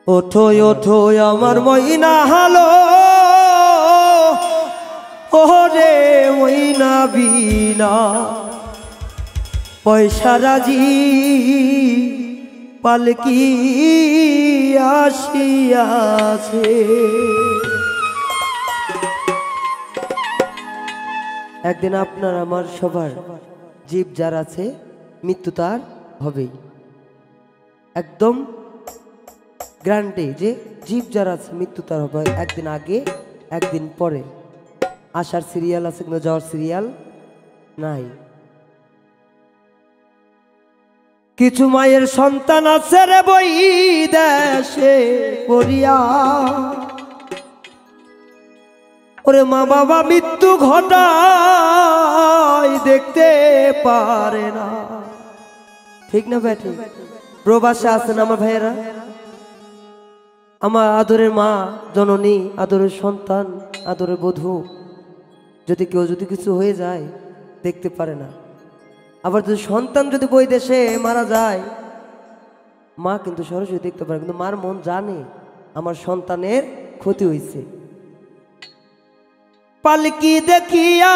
ওঠো ওঠো আমার ময়না হালো ওরে ময়না বিনা পয়সা রাজি পালকি আসিয়াছে। একদিন আপনার আমার সবার জীব যার আছে মৃত্যু তার হবেই, একদম গ্যারান্টি যে জীব যার আছে মৃত্যু তার হবে। একদিন আগে একদিন পরে আসার সিরিয়াল আছে কিন্তু যাওয়ার সিরিয়াল নাই। কিছু মায়ের সন্তান আছে রে বই দেশে পড়িয়া, ওরে মা বাবা মৃত্যু ঘটায় দেখতে পারে না, ঠিক না ব্যাটি? প্রবাসে আছেন আমার ভাইয়েরা, আমার আদরের মা জননী, আদরের সন্তান, আদরের বধূ, যদি কেউ যদি কিছু হয়ে যায় দেখতে পারে না। আবার যদি সন্তান যদি বই দেশে মারা যায় মা কিন্তু সরাসরি দেখতে পারে, কিন্তু মার মন জানে আমার সন্তানের ক্ষতি হয়েছে। পালকি দেখিয়া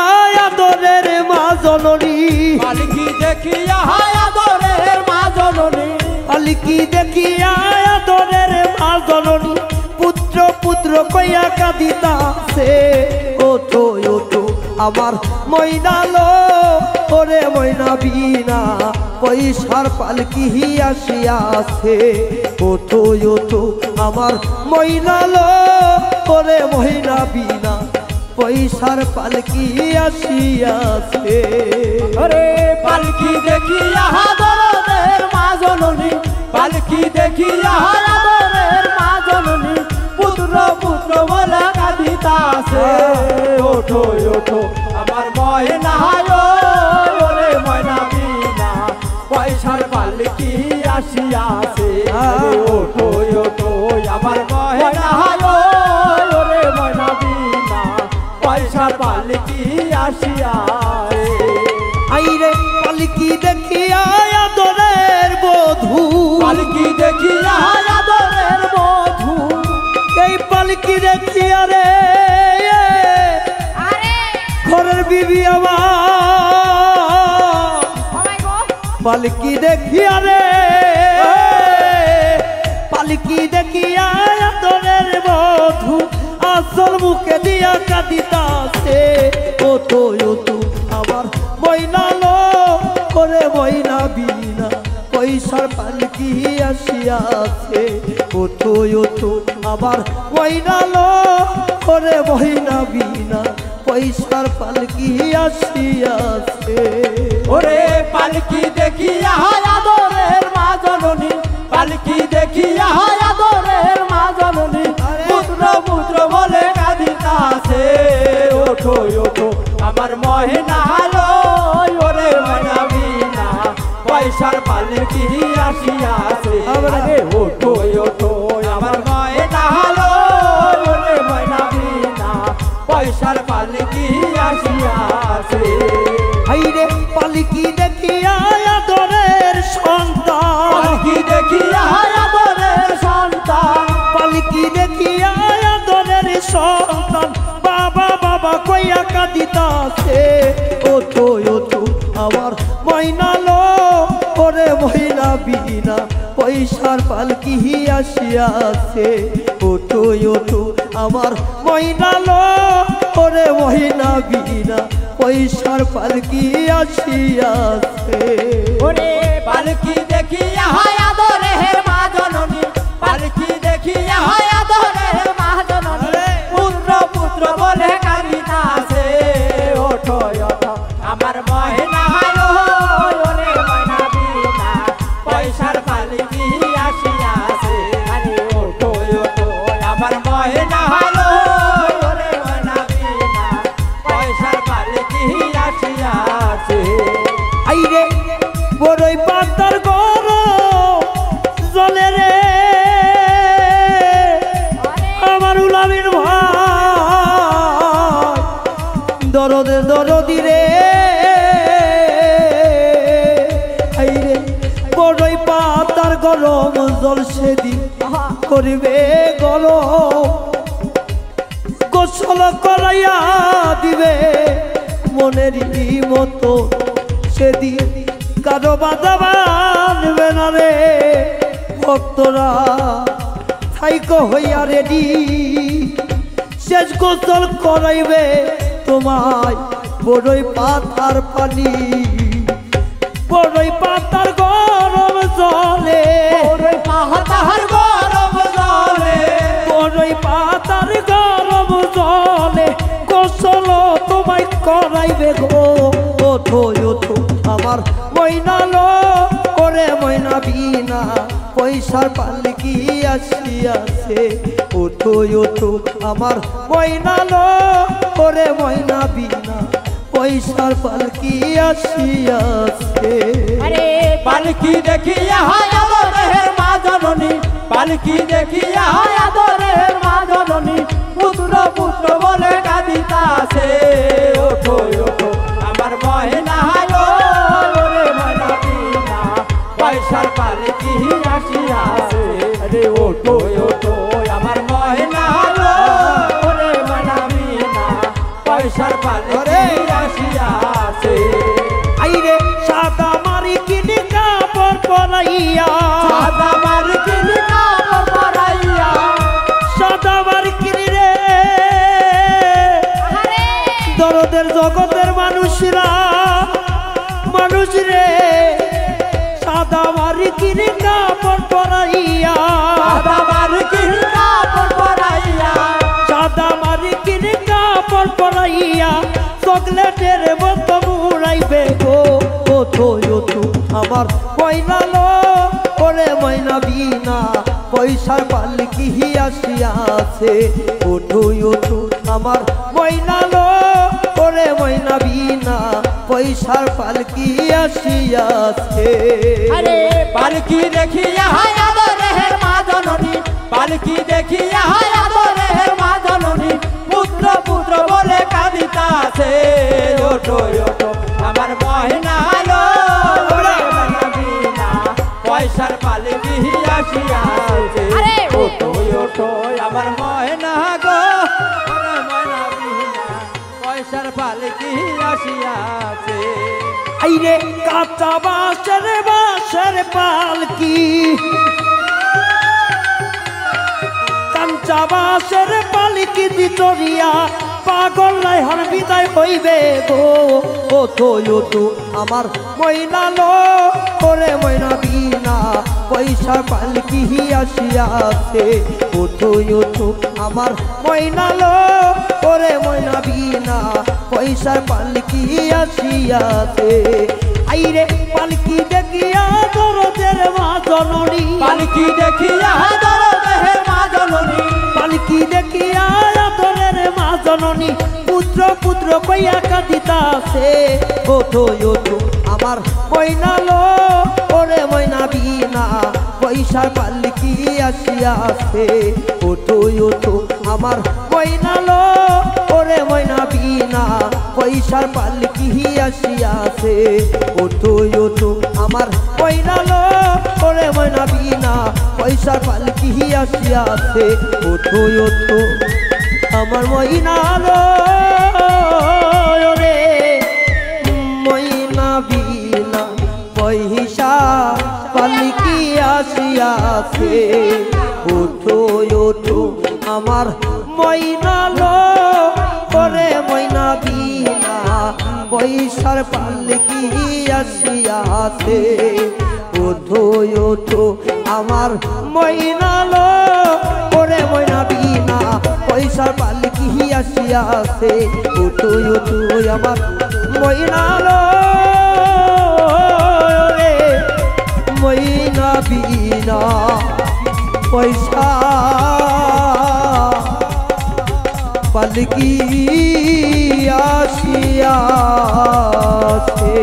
আদরের মা জননী, পালকি দেখিয়া আদরের মা জননী, পালকি দেখিয়া আদরের মা জননী পুত্র পুত্র কইয়া কাঁদিতাছে। ওঠো ওঠো আমার ময়না লো ওরে ময়না বিনা পয়সার পালকি আসিয়াছে। ওঠো ওঠো আমার ময়না লো ওরে ময়না বিনা পয়সার পালকি আসিয়াছে। আরে পালকি দেখিয়া আদরের মা জননী, পালকি দেখিয়া আদরের মা জননী পুত্র পুত্র বলে কাঁদিতাছে। ওঠো ওঠো আমার ময়না ওরে ময়না বিনা পয়সার পালকি আসিয়াছে। ওঠো ওঠো আমার ময়না ওরে ময়না বিনা পয়সার পালকি আসিয়াছে। আইরে পালকি দেখিয়া আদরের বধূ, পালকি দেখিয়া আদরের বধূ, এই পালকি দেখিয়া রে ঘরের বিবি আমার, পালকি দেখিয়া রে পালকি দেখিয়া আদরের বধূ আসল মুখে দিয়া কাঁদিতাছে। ওঠো ওঠো আমার ময়না লো ওরে ময়না বিনা পয়সার পালকি আসিয়াছে। ওঠো ওঠো আমার ময়না লো ওরে ময়না বিনা পয়সার পালকি আসিয়াছে। ওরে পালকি দেখিয়া আদরের মা জননী, পালকি দেখিয়া আদরের মা জননী পুত্র পুত্র বলে কাঁদিতাছে। ওঠো ওঠো আমার ময়না ওরে ময়না বিনা পয়সার পালকি আসিয়াছে। আরে ওঠো ওঠো আমার ময়না ওরে ময়না বিনা পয়সার পালকি আসিয়াছে। হাইরে পালকি দেখিয়া আদরের সন্তান, পালকি দেখিয়া আদরের সন্তান, পালকি দেখিয়া আদরের সন্তান বাবা বাবা কইয়া কাঁদিতাছে। ওঠো ওঠো আমার ময়না লো ওরে ময়না বিনা পয়সার পালকি আসিয়াছে। ওঠো ওঠো আমার ময়না লো ওরে ময়না বিনা পয়সার পালকি আসিয়াছে। ওরে পালকি দেখিয়া আদরের মা জননী, পালকি দেখিয়া আদরের মা জননী পুত্র পুত্র বলে কাঁদিতাছে। ওঠো ওঠো আমার ময়না ওরে ময়না বিনা পয়সার পালকি আসিয়াছে। আরে ওঠো ওঠো আমার ময়না ওরে ময়না বিনা পয়সার পালকি আসিয়াছে। আইরে বড়ই পাতার গরম জলে রে আমার উলামির ভাই দরদে দরদি রে। আইরে বড়ই পাতার গরম জল সেদিন করিবে গরম গোসল করাইয়া দিবে মনেরই মতো সেদিন কারো বাধা বাঁধবে না রে ভক্তরা থাইকো হইয়া রেডি শেষ গোসল করাইবে তোমায় বড়ই পাতার পানি বড়ই পাতার গরম জলে ওরে পাহাড় গরম জলে বড়ই পাতার গরম জলে গোসল তোমায় করাইবে গো ওঠো ওঠো আমার ময়নালো ওরে ময়না বিনা পয়সার পালকি আসিয়াছে ওঠো ওঠো আমার ময়নালো ওরে ময়না বিনা পয়সার পালকি আসিয়াছে আরে পালকি দেখিয়া হয় আদরের মা জননী পালকি দেখিয়া হয় আদরের মা জননী পুত্র পুত্র বলে কাঁদিতাছে ওঠো ওঠো আমার ময়না গো ওরে ময়না বিনা পয়সার পালকি আসিয়াছে আরে ওঠো ওঠো আমার ময়না গো ওরে ময়না বিনা পয়সার পালকি আসিয়াছে আইরে সাদা মারি কিনে কাপড় পরাইয়া সাদা মারি কিনে কাপড় পরাইয়া সাদা মারি কিনে রে দরদের জগতের মানুষরা মানুষ রে সাদা মারি কিনে কাপড় পরাইয়া সাদা মারি কিনে কাপড় পরাইয়া সাদা মারি কিনে কাপড় পরাইয়া চকলেটের মতো মুড়াইবে গো ওঠো ওঠো আমার ময়নালো ওরে ময়না বিনা পয়সার পালকি আসিয়াছে ওঠো ওঠো আমার ময়নালো ওরে ময়না বিনা পয়সার পালকি আসিয়াছে আরে পালকি দেখিয়া হয় আদরের মা জননী পালকি দেখিয়া হয় আদরের মা জননী পুত্র পুত্র বলে কাঁদিতাছে ওঠো ওঠো আমার ময়না গো ওরে ময়না বিনা পয়সার পালকি আসিয়াছে ওঠো ওঠো আমার ময়না গো ওরে ময়না বিনা পয়সার পালকি আসিয়াছে আইরে কাঁচা বাঁশের পালকি কাঁচা বাঁশের পালকি দিতরিয়া পাগল নাই হর বিদায় হইবে গো ওঠো ওঠো আমার ময়নালো ওরে ময়না বিনা পয়সার পালকি আসিয়াছে ওঠো ওঠো আমার ময়নালো ওরে ময়না বিনা পয়সার পালকি আসিয়াছে আইরে পালকি দেখিয়া দরদের মা জননী পালকি দেখিয়া দরদের মা জননী পালকি দেখিয়া দরের মা জননী পুত্র পুত্র কইয়া কাঁদিতাছে ওঠো ওঠো আমার ময়নালো ওরে ময়না বিনা পয়সার পালকি আসিয়াছে ওঠো ওঠো আমার ময়নালো ওরে ময়না বিনা পয়সার পালকি আসিয়াছে ওঠো ওঠো আমার ময়নালো ওরে ময়না বিনা পয়সার পালকি আসিয়াছে ওঠো ওঠো আমার ময়নালো রে ময়না বিনা পয়সা পালকি আসিয়াছে ওঠো ওঠো আমার ময়নালো ওরে ময়না বিনা পয়সার পালকি আসিয়াছে ওঠো ওঠো আমার ময়নালো ওরে ময়না বিনা পয়সার পালকি আসিয়াছে ওঠো ওঠো আমার ময়নালো রে ময়না বিনা পয়সা পালকি আসিয়াছে।